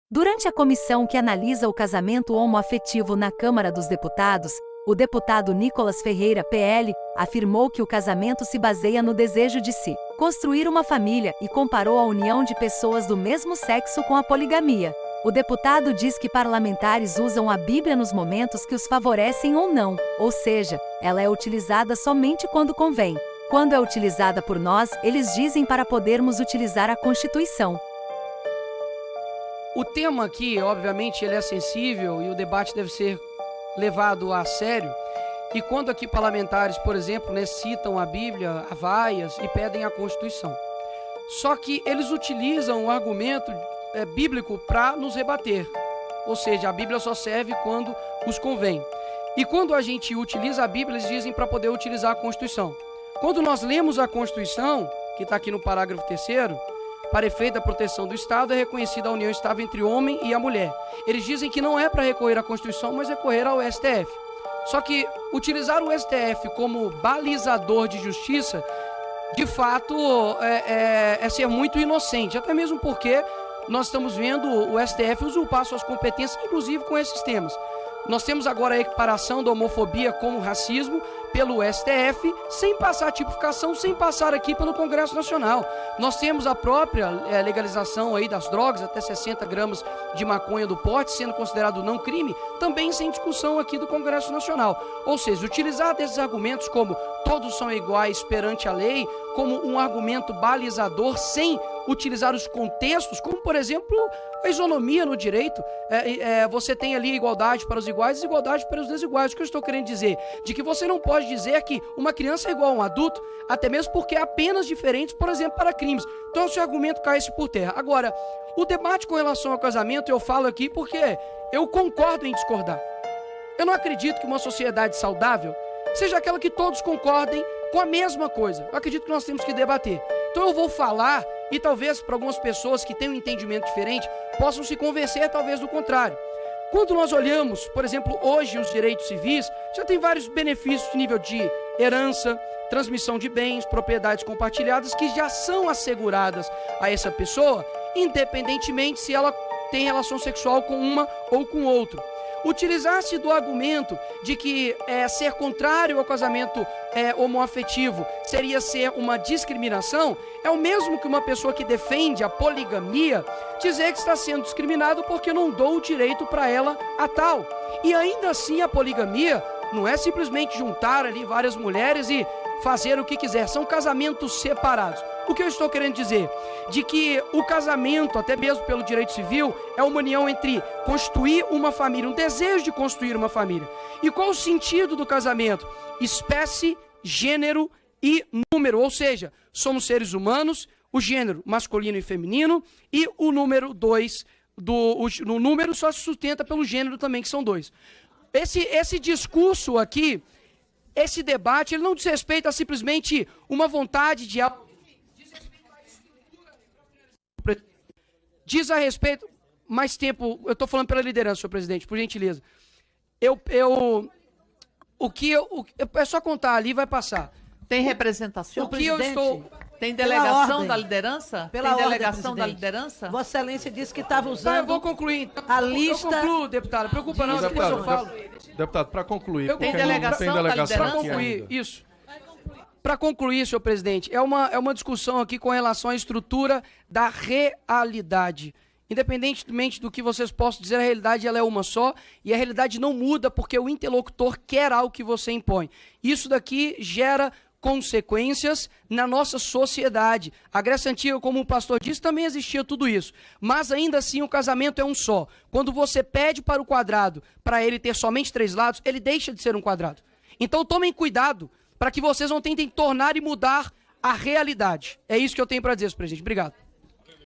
Durante a comissão que analisa o casamento homoafetivo na Câmara dos Deputados, o deputado Nicolas Ferreira, PL, afirmou que o casamento se baseia no desejo de se construir uma família e comparou a união de pessoas do mesmo sexo com a poligamia. O deputado diz que parlamentares usam a Bíblia nos momentos que os favorecem ou não, ou seja, ela é utilizada somente quando convém. Quando é utilizada por nós, eles dizem para podermos utilizar a Constituição. O tema aqui, obviamente, ele é sensível e o debate deve ser levado a sério. E quando aqui parlamentares, por exemplo, citam a Bíblia, a vaias e pedem a Constituição. Só que eles utilizam o argumento bíblico para nos rebater. Ou seja, a Bíblia só serve quando os convém. E quando a gente utiliza a Bíblia, eles dizem para poder utilizar a Constituição. Quando nós lemos a Constituição, que está aqui no parágrafo 3º, para efeito da proteção do Estado, é reconhecida a união estável entre o homem e a mulher. Eles dizem que não é para recorrer à Constituição, mas recorrer ao STF. Só que utilizar o STF como balizador de justiça, de fato, é ser muito inocente. Até mesmo porque nós estamos vendo o STF usurpar suas competências, inclusive com esses temas. Nós temos agora a equiparação da homofobia como racismo pelo STF, sem passar a tipificação, sem passar aqui pelo Congresso Nacional. Nós temos a própria legalização aí das drogas, até 60 gramas de maconha do porte, sendo considerado não crime, também sem discussão aqui do Congresso Nacional. Ou seja, utilizar desses argumentos como todos são iguais perante a lei, como um argumento balizador, sem utilizar os contextos, como por exemplo a isonomia no direito. Você tem ali igualdade para os iguais e desigualdade para os desiguais. O que eu estou querendo dizer? De que você não pode dizer que uma criança é igual a um adulto, até mesmo porque há penas diferentes, por exemplo, para crimes. Então esse argumento cai-se por terra. Agora, o debate com relação ao casamento, eu falo aqui porque eu concordo em discordar. Eu não acredito que uma sociedade saudável seja aquela que todos concordem com a mesma coisa. Eu acredito que nós temos que debater. Então eu vou falar e talvez para algumas pessoas que têm um entendimento diferente possam se convencer talvez do contrário. Quando nós olhamos, por exemplo, hoje os direitos civis, já tem vários benefícios de nível de herança, transmissão de bens, propriedades compartilhadas que já são asseguradas a essa pessoa, independentemente se ela tem relação sexual com uma ou com outro. Utilizar-se do argumento de que ser contrário ao casamento homoafetivo seria ser uma discriminação, é o mesmo que uma pessoa que defende a poligamia dizer que está sendo discriminado porque não dou o direito para ela a tal. E ainda assim a poligamia não é simplesmente juntar ali várias mulheres e fazer o que quiser, são casamentos separados. O que eu estou querendo dizer? De que o casamento, até mesmo pelo direito civil, é uma união entre constituir uma família, um desejo de construir uma família. E qual o sentido do casamento? Espécie, gênero e número, ou seja, somos seres humanos, o gênero masculino e feminino, e o número 2, no número só se sustenta pelo gênero também, que são 2. Esse discurso aqui, esse debate, ele não diz respeito a simplesmente uma vontade de... Diz a respeito... Mais tempo... Eu estou falando pela liderança, senhor presidente, por gentileza. É só contar ali, vai passar. Tem representação? O que eu estou... Tem delegação da liderança? Pela Tem ordem, delegação da presidente. liderança? Vossa Excelência disse que estava usando eu vou concluir. Então. a lista... Eu concluo, deputado. Não preocupa não, depois eu falo. Deputado, para concluir, Tem porque delegação não tem da delegação liderança? aqui Para concluir, ainda. isso. Para concluir, senhor presidente, é uma discussão aqui com relação à estrutura da realidade. Independentemente do que vocês possam dizer, a realidade ela é uma só e a realidade não muda porque o interlocutor quer algo que você impõe. Isso daqui gera consequências na nossa sociedade. A Grécia Antiga, como o pastor disse, também existia tudo isso. Mas ainda assim o casamento é um só. Quando você pede para o quadrado, para ele ter somente 3 lados, ele deixa de ser um quadrado. Então tomem cuidado para que vocês não tentem tornar e mudar a realidade. É isso que eu tenho para dizer, senhor presidente. Obrigado.